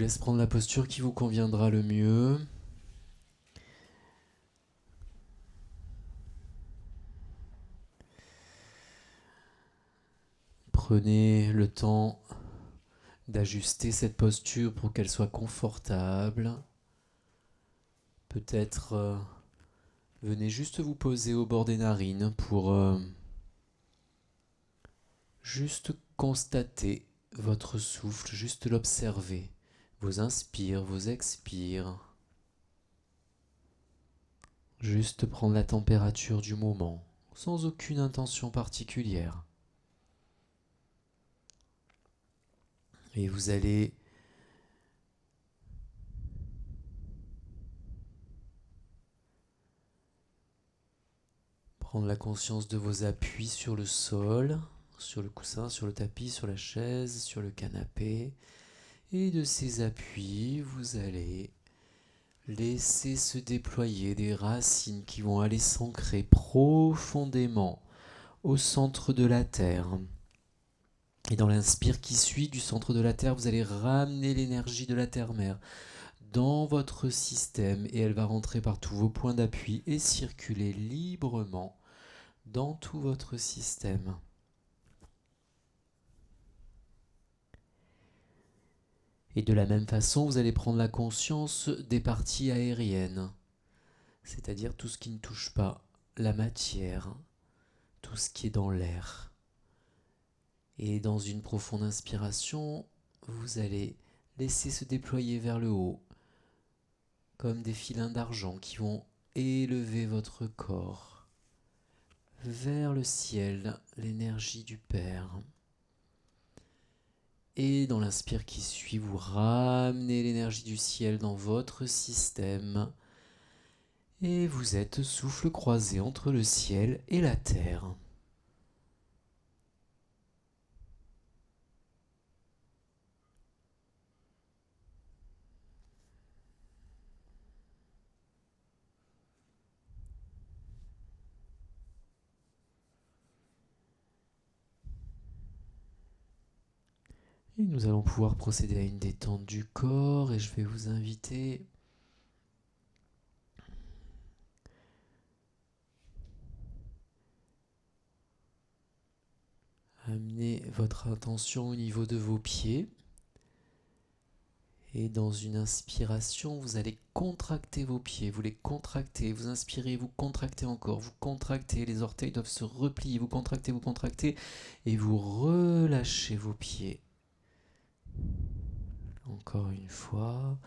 laisse prendre la posture qui vous conviendra le mieux. Prenez le temps d'ajuster cette posture pour qu'elle soit confortable. Peut-être venez juste vous poser au bord des narines pour juste constater votre souffle, juste l'observer. Vos inspires, vos expires. Juste prendre la température du moment, sans aucune intention particulière. Et vous allez prendre la conscience de vos appuis sur le sol, sur le coussin, sur le tapis, sur la chaise, sur le canapé. Et de ces appuis, vous allez laisser se déployer des racines qui vont aller s'ancrer profondément au centre de la Terre. Et dans l'inspire qui suit du centre de la Terre, vous allez ramener l'énergie de la Terre-Mère dans votre système et elle va rentrer par tous vos points d'appui et circuler librement dans tout votre système. Et de la même façon, vous allez prendre la conscience des parties aériennes, c'est-à-dire tout ce qui ne touche pas la matière, tout ce qui est dans l'air. Et dans une profonde inspiration, vous allez laisser se déployer vers le haut, comme des filins d'argent qui vont élever votre corps vers le ciel, l'énergie du Père. Et dans l'inspire qui suit, vous ramenez l'énergie du ciel dans votre système. Et vous êtes souffle croisé entre le ciel et la terre. Et nous allons pouvoir procéder à une détente du corps et je vais vous inviter à amener votre attention au niveau de vos pieds. Et dans une inspiration, vous allez contracter vos pieds, vous les contractez, vous inspirez, vous contractez encore, vous contractez, les orteils doivent se replier, vous contractez, et vous relâchez vos pieds. Encore une fois,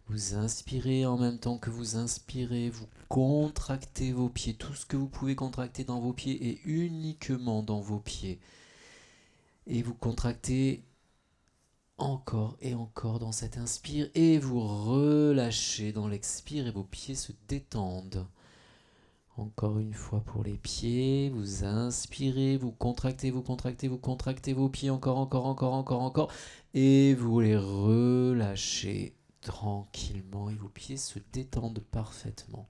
vous inspirez en même temps que vous inspirez, vous contractez vos pieds, tout ce que vous pouvez contracter dans vos pieds et uniquement dans vos pieds. Et vous contractez encore et encore dans cet inspire et vous relâchez dans l'expire et vos pieds se détendent. Encore une fois pour les pieds, vous inspirez, vous contractez vos pieds encore et vous les relâchez tranquillement et vos pieds se détendent parfaitement.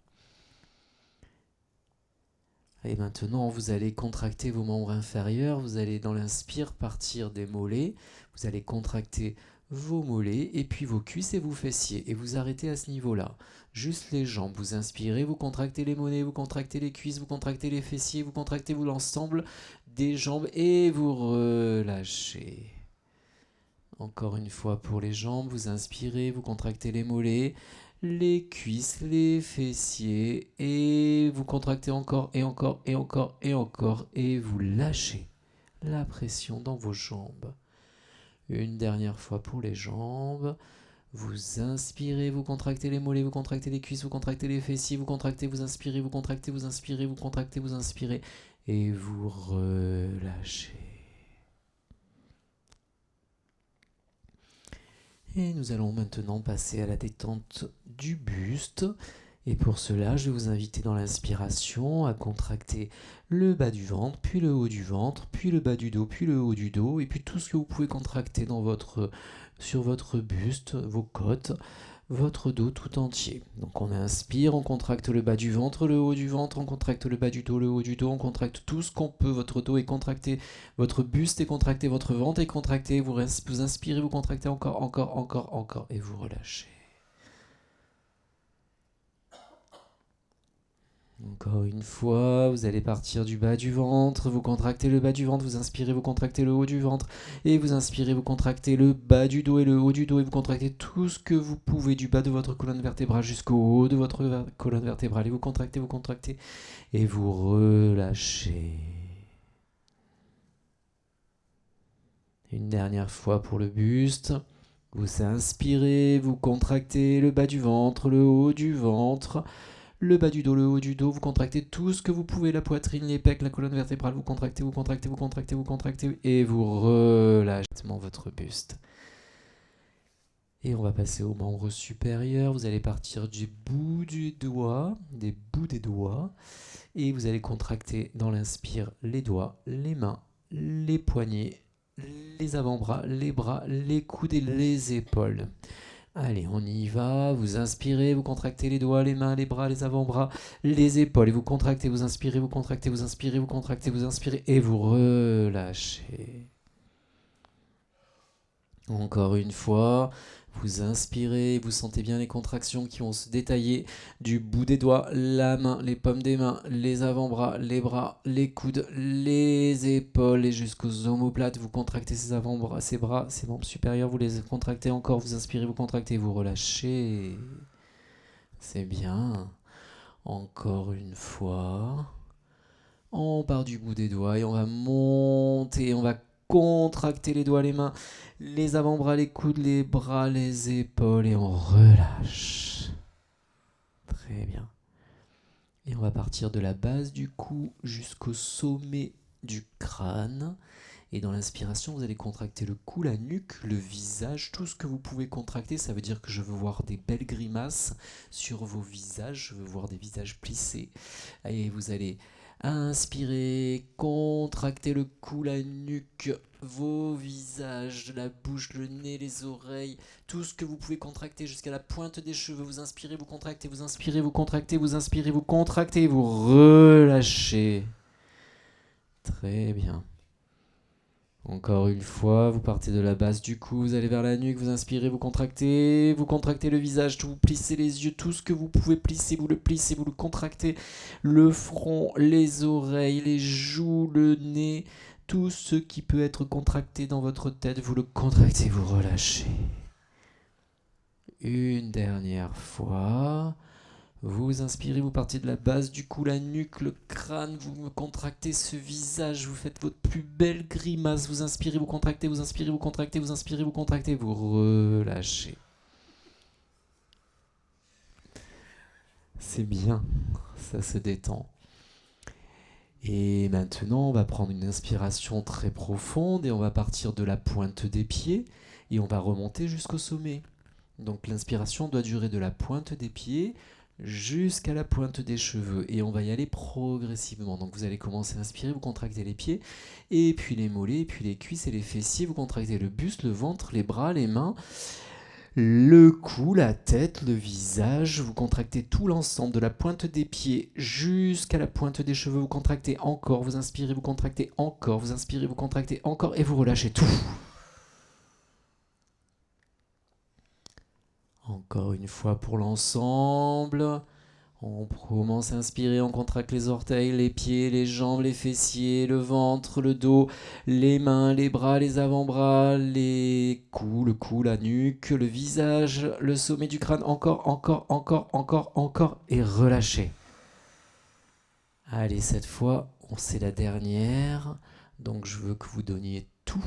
Et maintenant, vous allez contracter vos membres inférieurs, vous allez dans l'inspire partir des mollets, vous allez contracter vos mollets et puis vos cuisses et vos fessiers et vous arrêtez à ce niveau-là. Juste les jambes, vous inspirez, vous contractez les mollets, vous contractez les cuisses, vous contractez les fessiers, vous contractez l'ensemble des jambes et vous relâchez. Encore une fois pour les jambes, vous inspirez, vous contractez les mollets, les cuisses, les fessiers et vous contractez encore et vous lâchez la pression dans vos jambes. Une dernière fois pour les jambes, vous inspirez, vous contractez les mollets, vous contractez les cuisses, vous contractez les fessiers, vous contractez, vous inspirez, vous contractez, vous inspirez, vous contractez, vous inspirez et vous relâchez. Et nous allons maintenant passer à la détente du buste. Et pour cela, je vais vous inviter dans l'inspiration à contracter le bas du ventre, puis le haut du ventre, puis le bas du dos, puis le haut du dos, et puis tout ce que vous pouvez contracter sur votre buste, vos côtes. votre dos tout entier. Donc on inspire, on contracte le bas du ventre, le haut du ventre, on contracte le bas du dos, le haut du dos, on contracte tout ce qu'on peut. Votre dos est contracté, votre buste est contracté, votre ventre est contracté. Vous inspirez, vous contractez encore, encore, encore, encore, et vous relâchez. Encore une fois, vous allez partir du bas du ventre, vous contractez le bas du ventre, vous inspirez, vous contractez le haut du ventre, et vous inspirez, vous contractez le bas du dos et le haut du dos, et vous contractez tout ce que vous pouvez du bas de votre colonne vertébrale jusqu'au haut de votre colonne vertébrale, et vous contractez, et vous relâchez. Une dernière fois pour le buste. Vous inspirez, vous contractez le bas du ventre, le haut du ventre, le bas du dos, le haut du dos, vous contractez tout ce que vous pouvez, la poitrine, les pecs, la colonne vertébrale, vous contractez, et vous relâchez votre buste. Et on va passer aux membres supérieurs. Vous allez partir du bout des doigts, et vous allez contracter dans l'inspire les doigts, les mains, les poignets, les avant-bras, les bras, les coudes et les épaules. Allez, on y va. Vous inspirez, vous contractez les doigts, les mains, les bras, les avant-bras, les épaules. Et vous contractez, vous inspirez, vous contractez, vous inspirez, vous contractez, vous inspirez. Et vous relâchez. Encore une fois, vous inspirez, vous sentez bien les contractions qui vont se détailler du bout des doigts, la main, les paumes des mains, les avant-bras, les bras, les coudes, les épaules et jusqu'aux omoplates. Vous contractez ces avant-bras, ces bras, ces membres supérieurs, vous les contractez encore, vous inspirez, vous contractez, vous relâchez. C'est bien. Encore une fois. On part du bout des doigts et on va monter, on va contracter les doigts, les mains, les avant-bras, les coudes, les bras, les épaules et on relâche. Très bien. Et on va partir de la base du cou jusqu'au sommet du crâne. Et dans l'inspiration, vous allez contracter le cou, la nuque, le visage, tout ce que vous pouvez contracter. Ça veut dire que je veux voir des belles grimaces sur vos visages. Je veux voir des visages plissés. Et vous allez inspirez, contractez le cou, la nuque, vos visages, la bouche, le nez, les oreilles, tout ce que vous pouvez contracter jusqu'à la pointe des cheveux. Vous inspirez, vous contractez, vous inspirez, vous contractez, vous inspirez, vous contractez, vous relâchez. Très bien. Encore une fois, vous partez de la base du cou, vous allez vers la nuque, vous inspirez, vous contractez le visage, vous plissez les yeux, tout ce que vous pouvez plisser, vous le contractez, le front, les oreilles, les joues, le nez, tout ce qui peut être contracté dans votre tête, vous le contractez, vous relâchez. Une dernière fois. Vous inspirez, vous partez de la base du cou, la nuque, le crâne, vous me contractez ce visage, vous faites votre plus belle grimace, vous inspirez, vous contractez, vous inspirez, vous contractez, vous inspirez, vous contractez, vous relâchez. C'est bien, ça se détend. Et maintenant, on va prendre une inspiration très profonde et on va partir de la pointe des pieds et on va remonter jusqu'au sommet. Donc l'inspiration doit durer de la pointe des pieds jusqu'à la pointe des cheveux et on va y aller progressivement. Donc vous allez commencer à inspirer, vous contractez les pieds et puis les mollets, et puis les cuisses et les fessiers, vous contractez le buste, le ventre, les bras, les mains, le cou, la tête, le visage, vous contractez tout l'ensemble de la pointe des pieds jusqu'à la pointe des cheveux, vous contractez encore, vous inspirez, vous contractez encore, vous inspirez, vous contractez encore et vous relâchez tout. Encore une fois pour l'ensemble. On commence à inspirer, on contracte les orteils, les pieds, les jambes, les fessiers, le ventre, le dos, les mains, les bras, les avant-bras, les coups, le cou, la nuque, le visage, le sommet du crâne. Encore, et relâchez. Allez, cette fois, c'est la dernière. Donc je veux que vous donniez tout,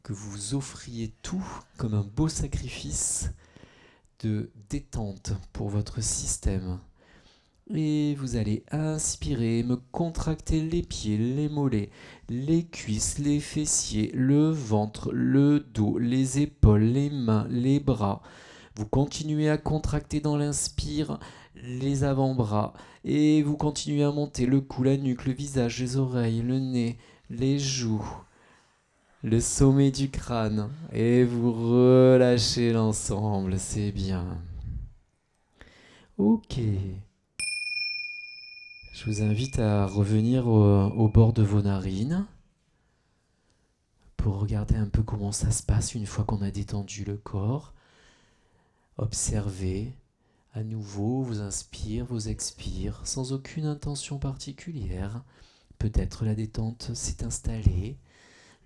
que vous offriez tout comme un beau sacrifice de détente pour votre système. Et vous allez inspirer, me contracter les pieds, les mollets, les cuisses, les fessiers, le ventre, le dos, les épaules, les mains, les bras. Vous continuez à contracter dans l'inspire les avant-bras et vous continuez à monter le cou, la nuque, le visage, les oreilles, le nez, les joues, le sommet du crâne et vous relâchez l'ensemble, c'est bien. Ok. Je vous invite à revenir au bord de vos narines pour regarder un peu comment ça se passe une fois qu'on a détendu le corps. Observez à nouveau vos inspires, vos expires, sans aucune intention particulière. Peut-être la détente s'est installée,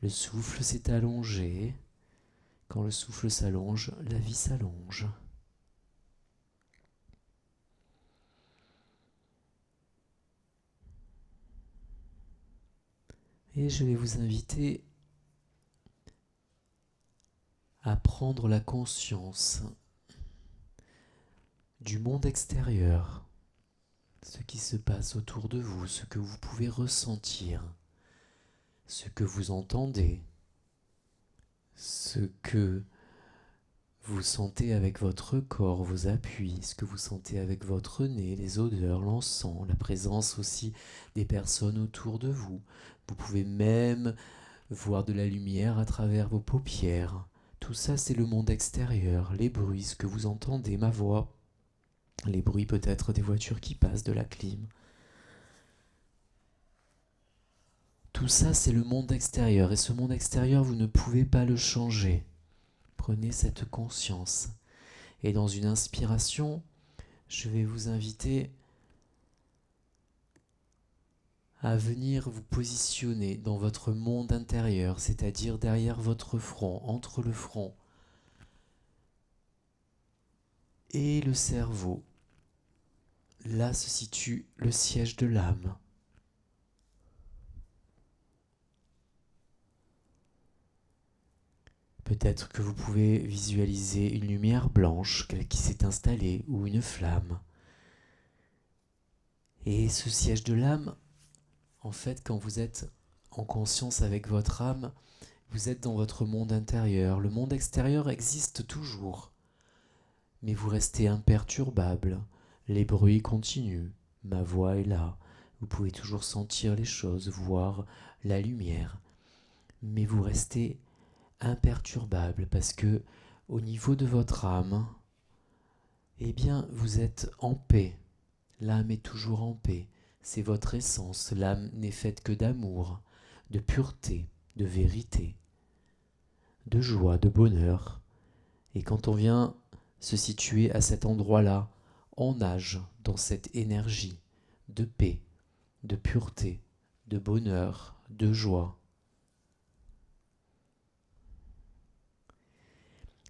le souffle s'est allongé. Quand le souffle s'allonge, la vie s'allonge. Et je vais vous inviter à prendre la conscience du monde extérieur, ce qui se passe autour de vous, ce que vous pouvez ressentir, ce que vous entendez, ce que vous sentez avec votre corps, vos appuis, ce que vous sentez avec votre nez, les odeurs, l'encens, la présence aussi des personnes autour de vous. Vous pouvez même voir de la lumière à travers vos paupières. Tout ça, c'est le monde extérieur, les bruits, ce que vous entendez, ma voix, les bruits peut-être des voitures qui passent, de la clim. Tout ça, c'est le monde extérieur. Et ce monde extérieur, vous ne pouvez pas le changer. Prenez cette conscience. Et dans une inspiration, je vais vous inviter à venir vous positionner dans votre monde intérieur, c'est-à-dire derrière votre front, entre le front et le cerveau. Là se situe le siège de l'âme. Peut-être que vous pouvez visualiser une lumière blanche qui s'est installée ou une flamme. Et ce siège de l'âme, en fait, quand vous êtes en conscience avec votre âme, vous êtes dans votre monde intérieur. Le monde extérieur existe toujours, mais vous restez imperturbable. Les bruits continuent, ma voix est là. Vous pouvez toujours sentir les choses, voir la lumière, mais vous restez imperturbable parce que au niveau de votre âme, eh bien, vous êtes en paix. L'âme est toujours en paix. C'est votre essence. L'âme n'est faite que d'amour, de pureté, de vérité, de joie, de bonheur. Et quand on vient se situer à cet endroit-là, on nage dans cette énergie de paix, de pureté, de bonheur, de joie.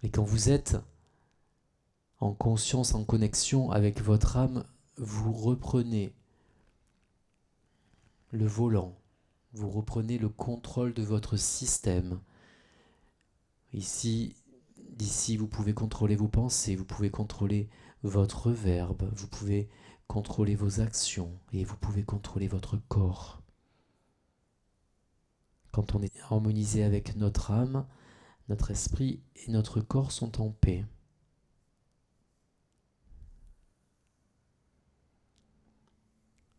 Et quand vous êtes en conscience, en connexion avec votre âme, vous reprenez le volant, vous reprenez le contrôle de votre système. D'ici, vous pouvez contrôler vos pensées, vous pouvez contrôler votre verbe, vous pouvez contrôler vos actions et vous pouvez contrôler votre corps. Quand on est harmonisé avec notre âme, notre esprit et notre corps sont en paix.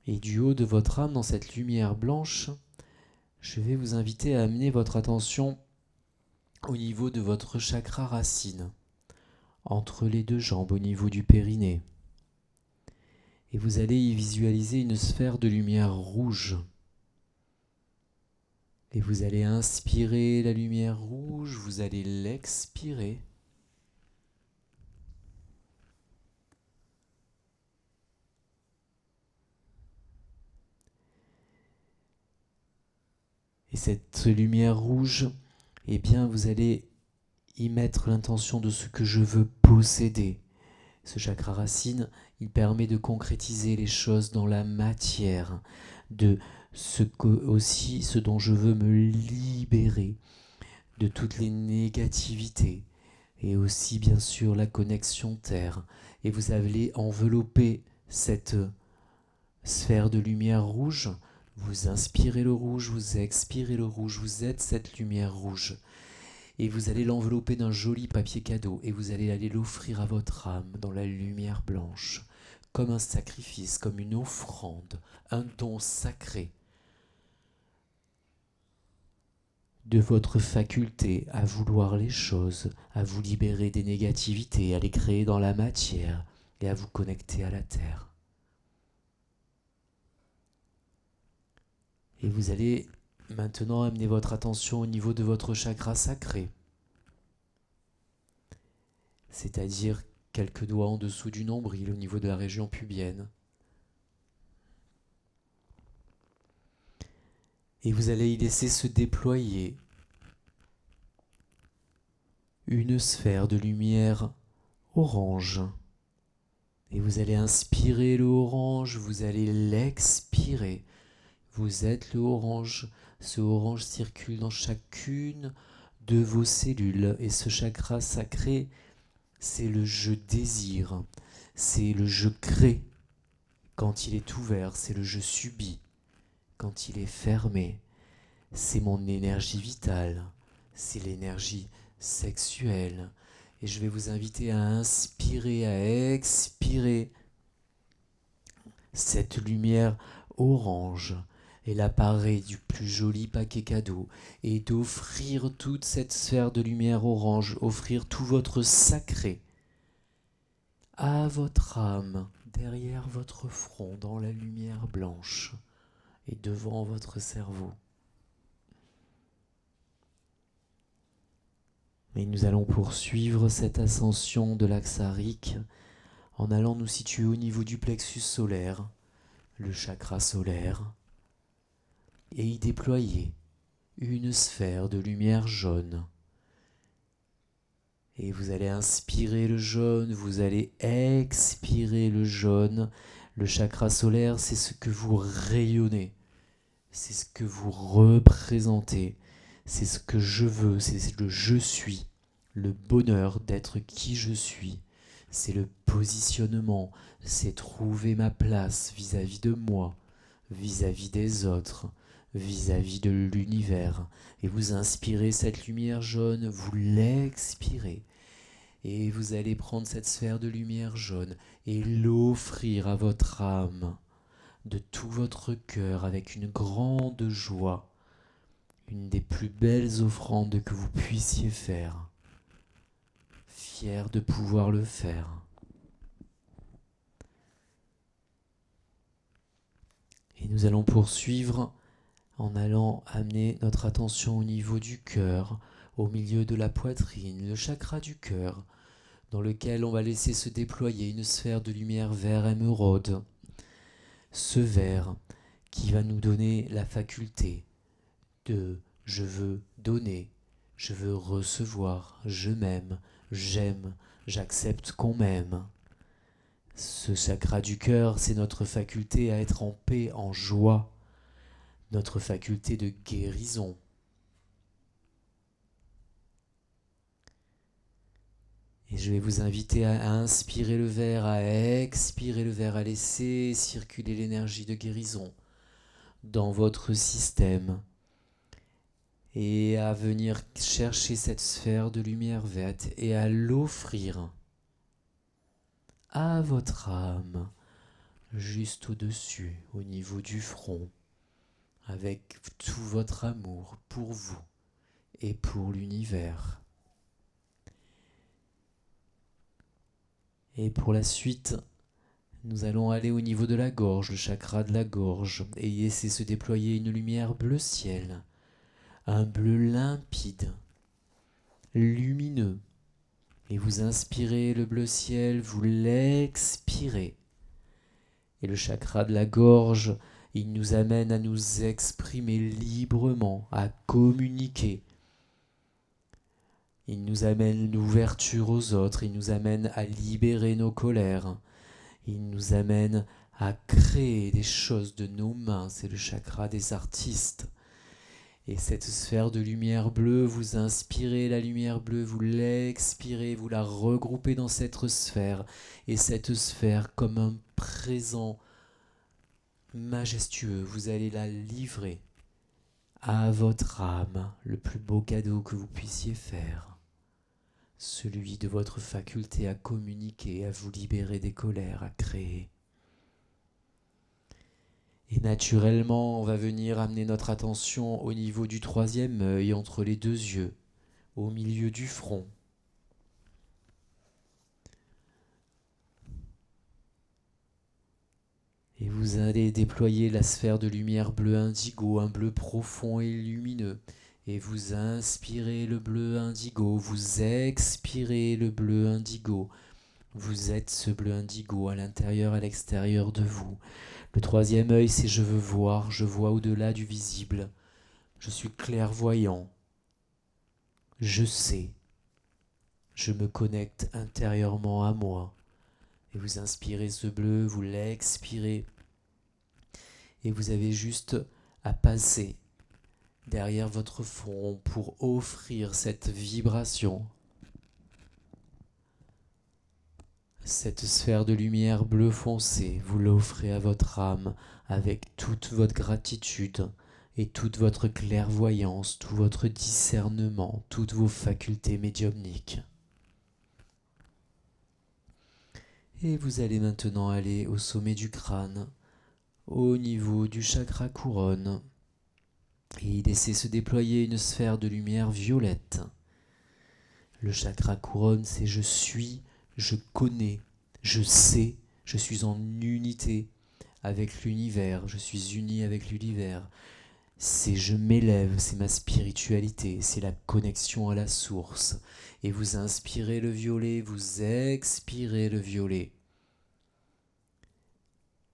Et du haut de votre âme, dans cette lumière blanche, je vais vous inviter à amener votre attention au niveau de votre chakra racine, entre les deux jambes, au niveau du périnée. Et vous allez y visualiser une sphère de lumière rouge. Et vous allez inspirer la lumière rouge, vous allez l'expirer. Et cette lumière rouge, eh bien, vous allez y mettre l'intention de ce que je veux posséder. Ce chakra racine, il permet de concrétiser les choses dans la matière, de ce dont je veux me libérer, de toutes les négativités, et aussi bien sûr la connexion terre. Et vous allez envelopper cette sphère de lumière rouge. Vous inspirez le rouge, vous expirez le rouge, vous êtes cette lumière rouge. Et vous allez l'envelopper d'un joli papier cadeau et vous allez aller l'offrir à votre âme dans la lumière blanche, comme un sacrifice, comme une offrande, un don sacré de votre faculté à vouloir les choses, à vous libérer des négativités, à les créer dans la matière et à vous connecter à la terre. Et vous allez maintenant amener votre attention au niveau de votre chakra sacré, c'est-à-dire quelques doigts en dessous du nombril au niveau de la région pubienne. Et vous allez y laisser se déployer une sphère de lumière orange. Et vous allez inspirer le orange, vous allez l'expirer. Vous êtes le orange. Ce orange circule dans chacune de vos cellules. Et ce chakra sacré, c'est le je désire. C'est le je crée quand il est ouvert. C'est le je subis quand il est fermé. C'est mon énergie vitale. C'est l'énergie sexuelle. Et je vais vous inviter à inspirer, à expirer cette lumière orange et l'appareil du plus joli paquet cadeau et d'offrir toute cette sphère de lumière orange, offrir tout votre sacré à votre âme, derrière votre front, dans la lumière blanche et devant votre cerveau. Et nous allons poursuivre cette ascension de l'Axarique en allant nous situer au niveau du plexus solaire, le chakra solaire, et y déployer une sphère de lumière jaune. Et vous allez inspirer le jaune, vous allez expirer le jaune. Le chakra solaire, c'est ce que vous rayonnez, c'est ce que vous représentez, c'est ce que je veux, c'est le je suis, le bonheur d'être qui je suis. C'est le positionnement, c'est trouver ma place vis-à-vis de moi, vis-à-vis des autres, vis-à-vis de l'univers. Et vous inspirez cette lumière jaune, vous l'expirez. Et vous allez prendre cette sphère de lumière jaune et l'offrir à votre âme de tout votre cœur avec une grande joie, une des plus belles offrandes que vous puissiez faire. Fier de pouvoir le faire. Et nous allons poursuivre en allant amener notre attention au niveau du cœur, au milieu de la poitrine, le chakra du cœur, dans lequel on va laisser se déployer une sphère de lumière vert émeraude. Ce vert qui va nous donner la faculté de je veux donner, je veux recevoir, je m'aime, j'aime, j'accepte qu'on m'aime. Ce chakra du cœur, c'est notre faculté à être en paix, en joie, notre faculté de guérison. Et je vais vous inviter à inspirer le vert, à expirer le vert, à laisser circuler l'énergie de guérison dans votre système et à venir chercher cette sphère de lumière verte et à l'offrir à votre âme juste au-dessus, au niveau du front, avec tout votre amour pour vous et pour l'univers. Et pour la suite, nous allons aller au niveau de la gorge, le chakra de la gorge, et y laisser se déployer une lumière bleu ciel, un bleu limpide, lumineux. Et vous inspirez le bleu ciel, vous l'expirez. Et le chakra de la gorge, il nous amène à nous exprimer librement, à communiquer. Il nous amène l'ouverture aux autres, il nous amène à libérer nos colères. Il nous amène à créer des choses de nos mains, c'est le chakra des artistes. Et cette sphère de lumière bleue, vous inspirez la lumière bleue, vous l'expirez, vous la regroupez dans cette sphère. Et cette sphère, comme un présent majestueux, vous allez la livrer à votre âme, le plus beau cadeau que vous puissiez faire. Celui de votre faculté à communiquer, à vous libérer des colères, à créer. Et naturellement, on va venir amener notre attention au niveau du troisième œil, entre les deux yeux, au milieu du front. Et vous allez déployer la sphère de lumière bleu indigo, un bleu profond et lumineux. Et vous inspirez le bleu indigo, vous expirez le bleu indigo. Vous êtes ce bleu indigo à l'intérieur, à l'extérieur de vous. Le troisième œil, c'est je veux voir, je vois au-delà du visible. Je suis clairvoyant. Je sais. Je me connecte intérieurement à moi. Et vous inspirez ce bleu, vous l'expirez. Et vous avez juste à passer derrière votre front pour offrir cette vibration, cette sphère de lumière bleu foncé. Vous l'offrez à votre âme avec toute votre gratitude et toute votre clairvoyance, tout votre discernement, toutes vos facultés médiumniques. Et vous allez maintenant aller au sommet du crâne, au niveau du chakra couronne, et laisser se déployer une sphère de lumière violette. Le chakra couronne, c'est je suis, je connais, je sais, je suis en unité avec l'univers, je suis uni avec l'univers. C'est je m'élève, c'est ma spiritualité, c'est la connexion à la source. Et vous inspirez le violet, vous expirez le violet.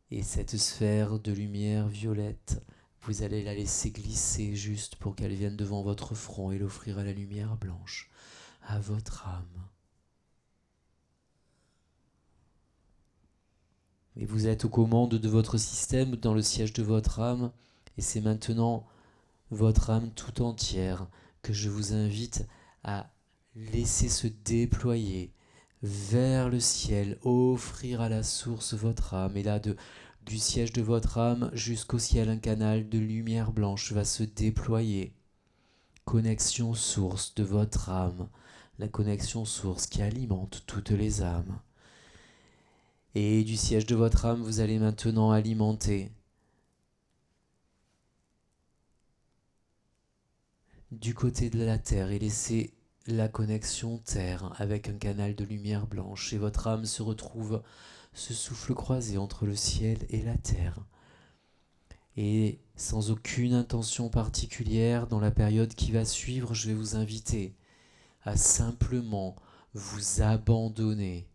Et cette sphère de lumière violette, vous allez la laisser glisser juste pour qu'elle vienne devant votre front et l'offrir à la lumière blanche, à votre âme. Et vous êtes aux commandes de votre système, dans le siège de votre âme, et c'est maintenant votre âme tout entière que je vous invite à laisser se déployer vers le ciel, offrir à la source votre âme. Et là, du siège de votre âme jusqu'au ciel, un canal de lumière blanche va se déployer. Connexion source de votre âme, la connexion source qui alimente toutes les âmes. Et du siège de votre âme, vous allez maintenant alimenter du côté de la terre et laisser la connexion terre avec un canal de lumière blanche. Et votre âme se retrouve, ce souffle croisé entre le ciel et la terre. Et sans aucune intention particulière, dans la période qui va suivre, je vais vous inviter à simplement vous abandonner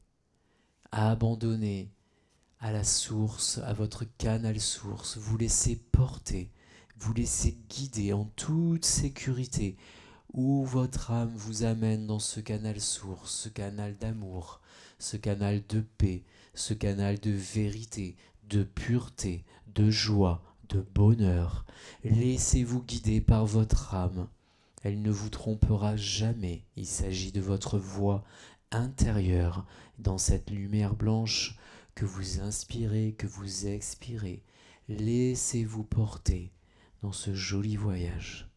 à la source, à votre canal source, vous laissez porter, vous laissez guider en toute sécurité où votre âme vous amène dans ce canal source, ce canal d'amour, ce canal de paix, ce canal de vérité, de pureté, de joie, de bonheur. Laissez-vous guider par votre âme. Elle ne vous trompera jamais. Il s'agit de votre voix intérieure dans cette lumière blanche que vous inspirez, que vous expirez. Laissez-vous porter dans ce joli voyage.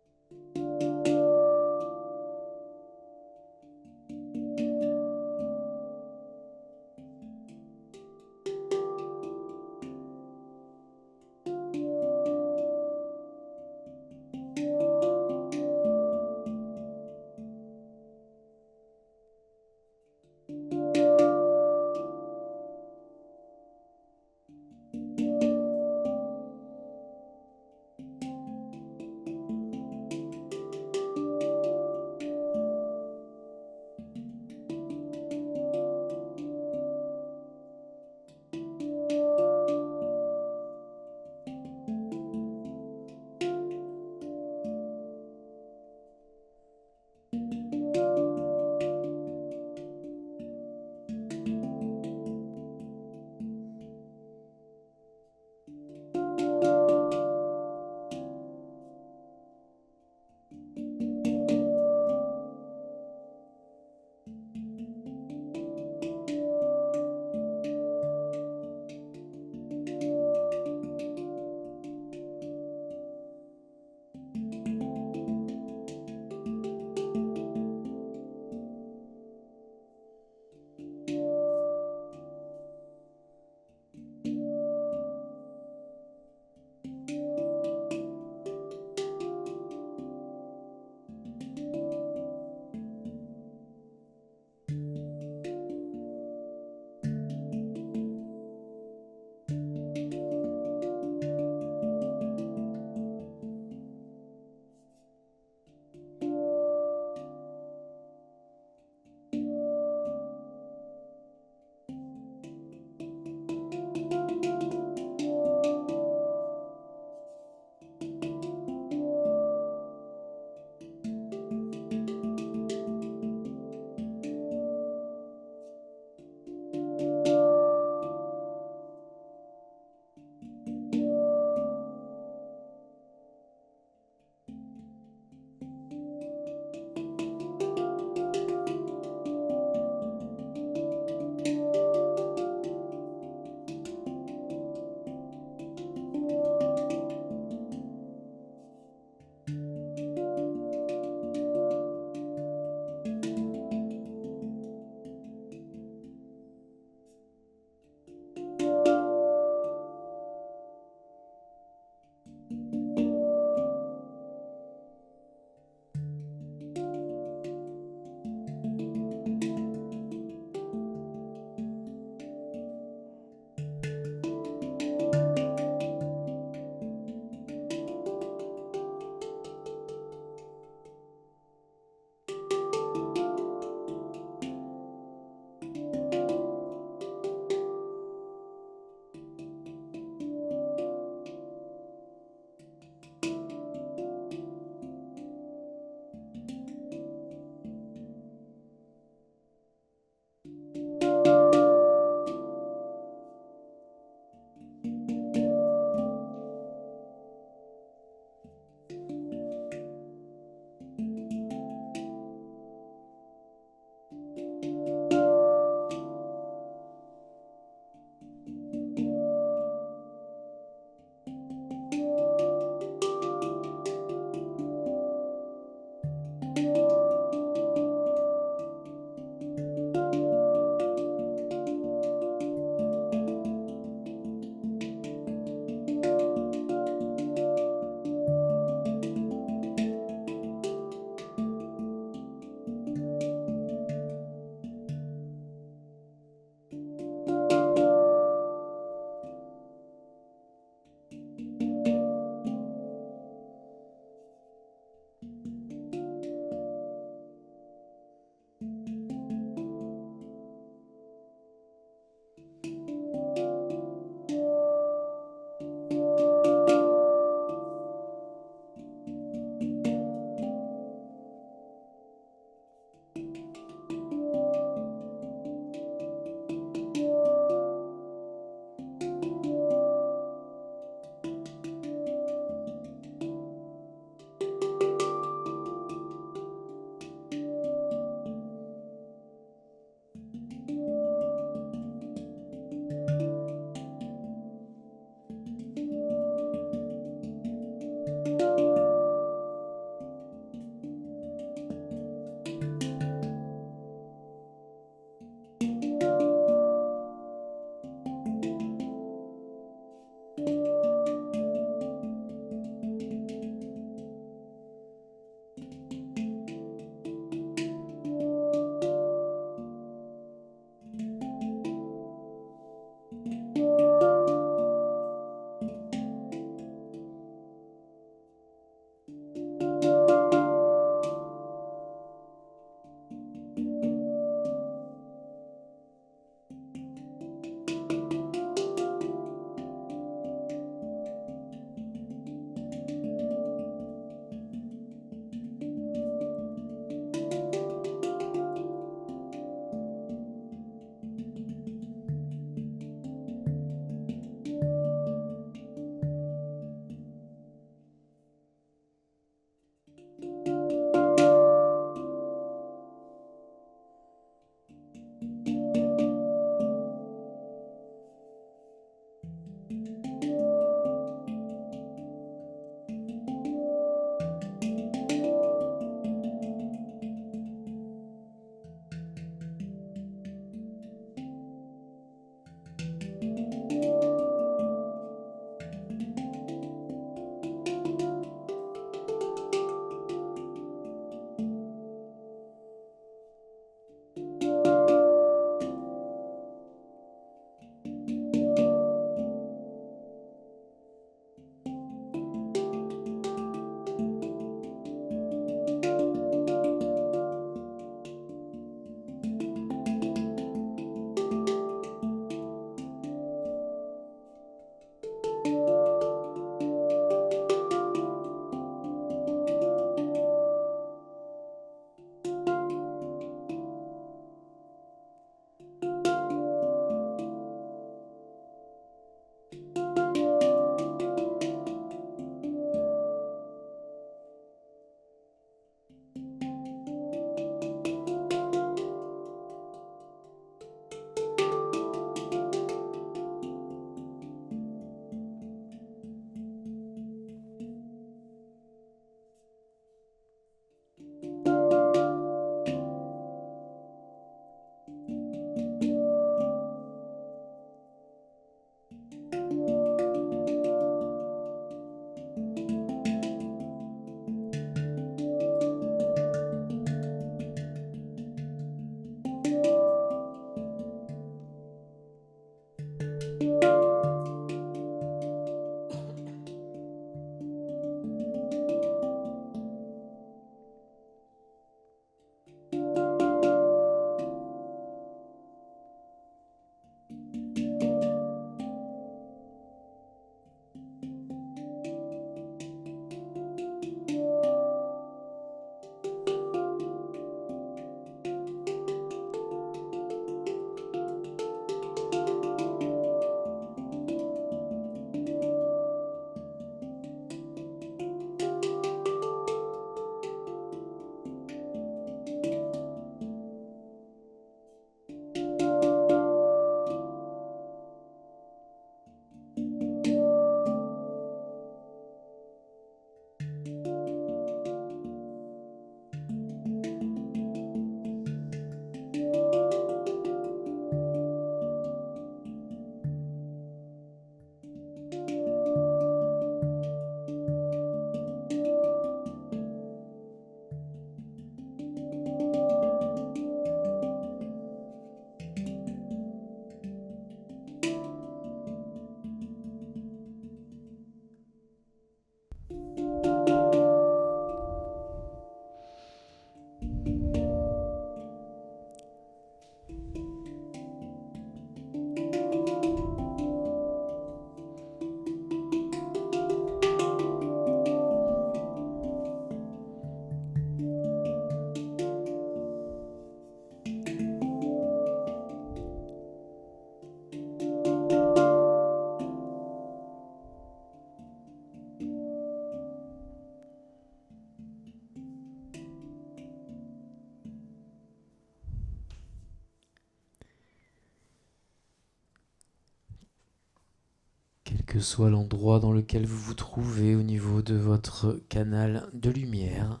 que soit l'endroit dans lequel vous vous trouvez au niveau de votre canal de lumière,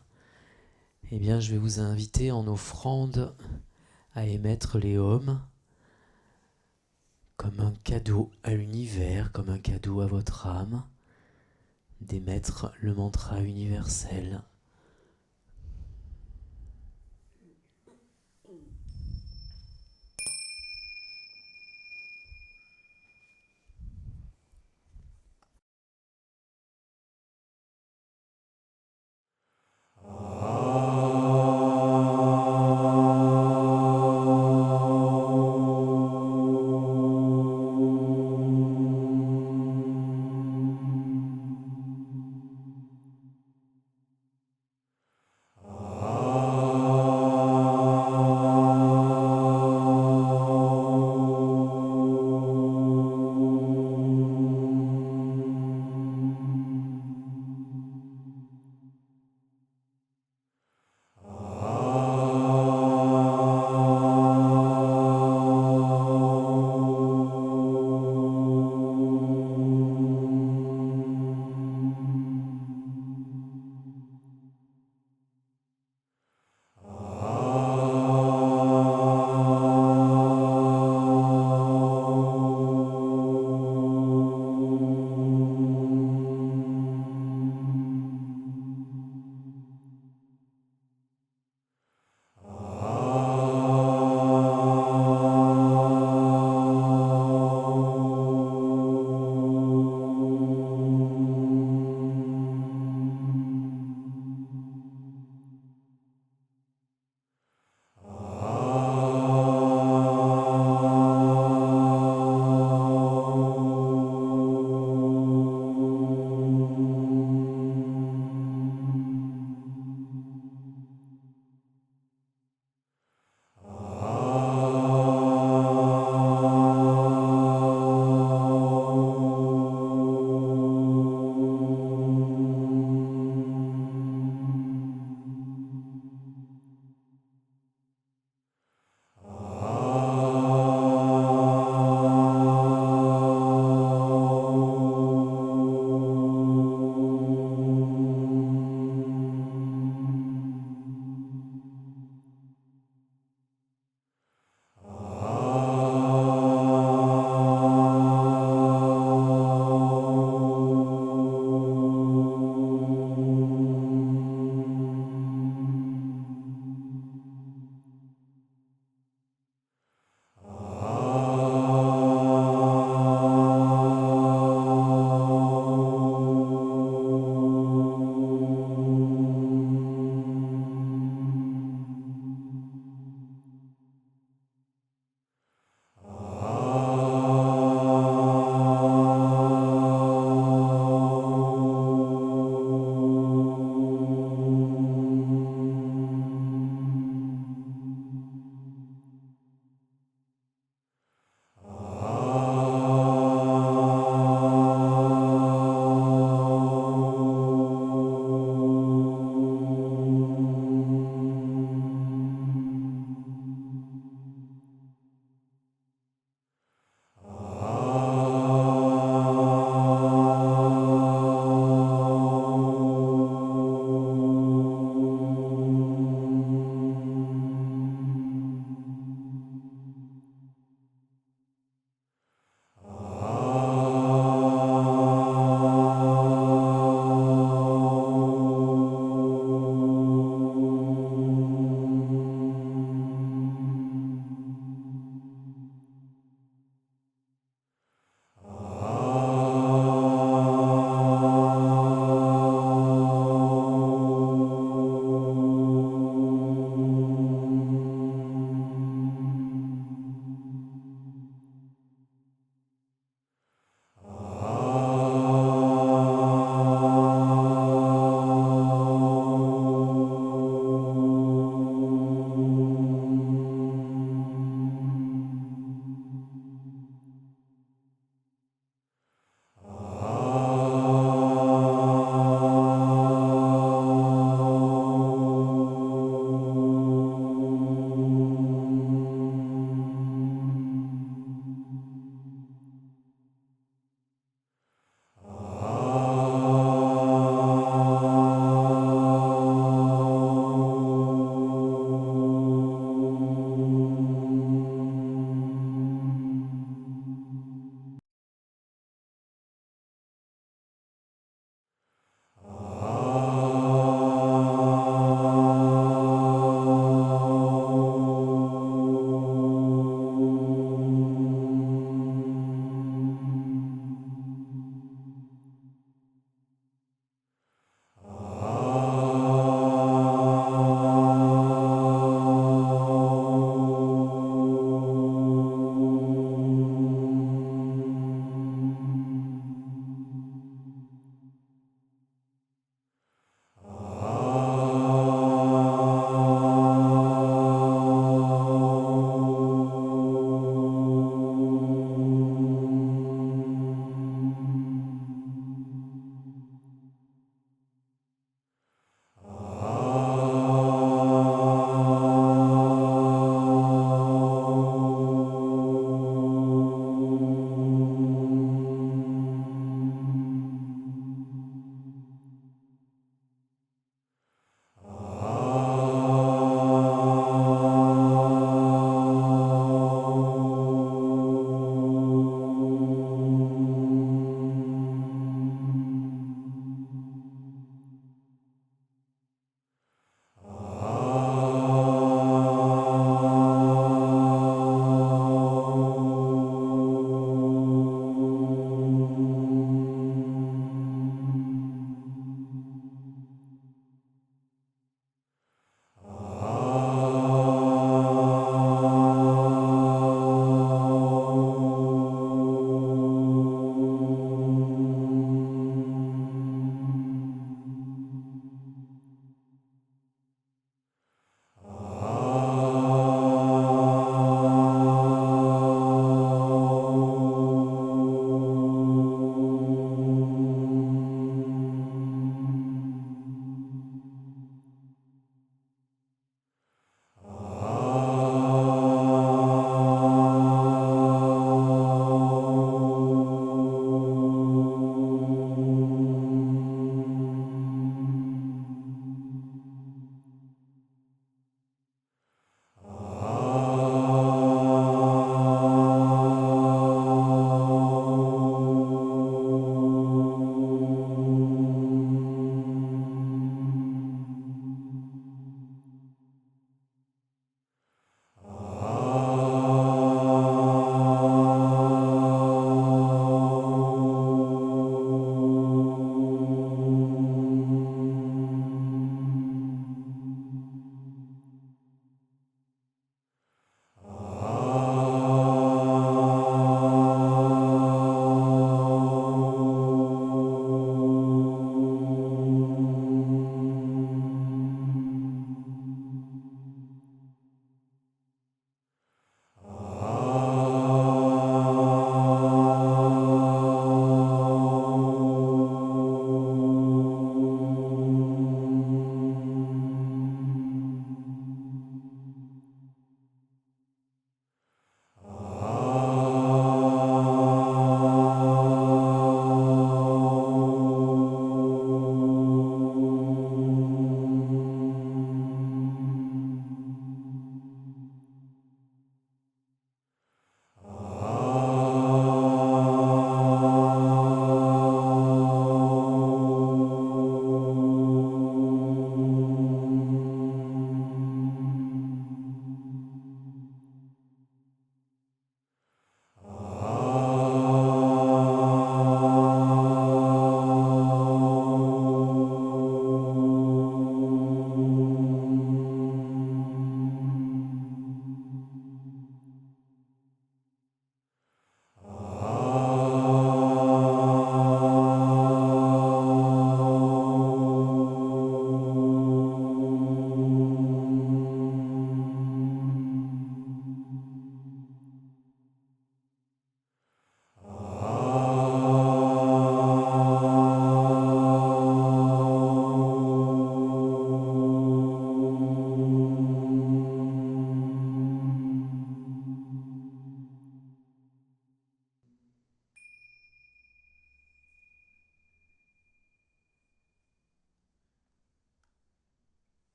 eh bien, je vais vous inviter en offrande à émettre les ohms comme un cadeau à l'univers, comme un cadeau à votre âme, d'émettre le mantra universel.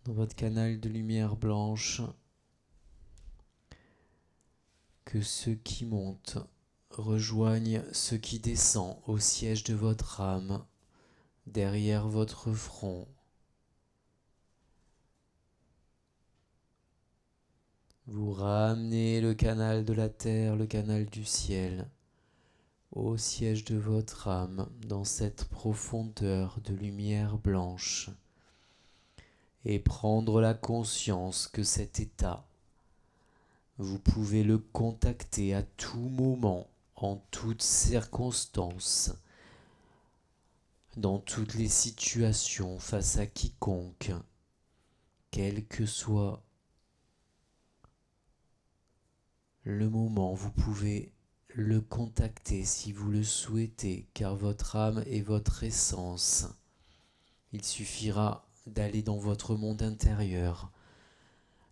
dans votre canal de lumière blanche, que ceux qui montent rejoignent ceux qui descendent au siège de votre âme, derrière votre front. Vous ramenez le canal de la terre, le canal du ciel, au siège de votre âme, dans cette profondeur de lumière blanche, et prendre la conscience que cet état, vous pouvez le contacter à tout moment, en toutes circonstances, dans toutes les situations, face à quiconque, quel que soit le moment, vous pouvez le contacter si vous le souhaitez, car votre âme est votre essence. Il suffira d'aller dans votre monde intérieur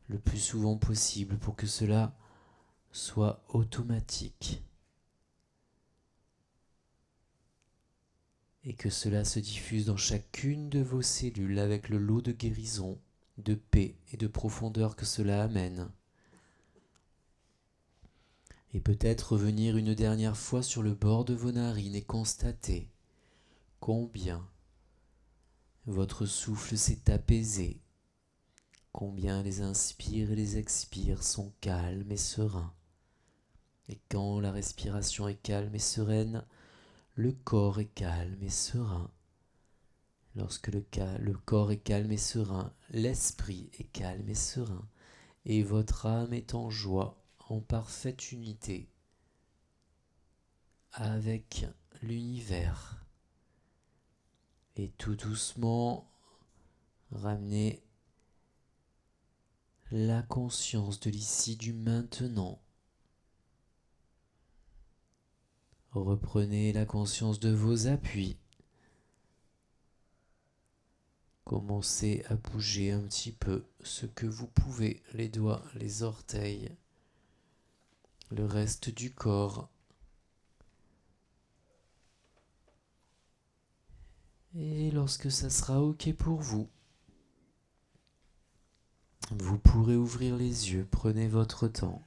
le plus souvent possible pour que cela soit automatique et que cela se diffuse dans chacune de vos cellules avec le lot de guérison, de paix et de profondeur que cela amène. Et peut-être revenir une dernière fois sur le bord de vos narines et constater combien votre souffle s'est apaisé, combien les inspires et les expires sont calmes et sereins. Et quand la respiration est calme et sereine, le corps est calme et serein. Lorsque le corps est calme et serein, l'esprit est calme et serein, et votre âme est en joie, en parfaite unité avec l'univers. Et tout doucement, ramenez la conscience de l'ici, du maintenant. Reprenez la conscience de vos appuis. Commencez à bouger un petit peu ce que vous pouvez, les doigts, les orteils, le reste du corps. Et lorsque ça sera OK pour vous, vous pourrez ouvrir les yeux, prenez votre temps.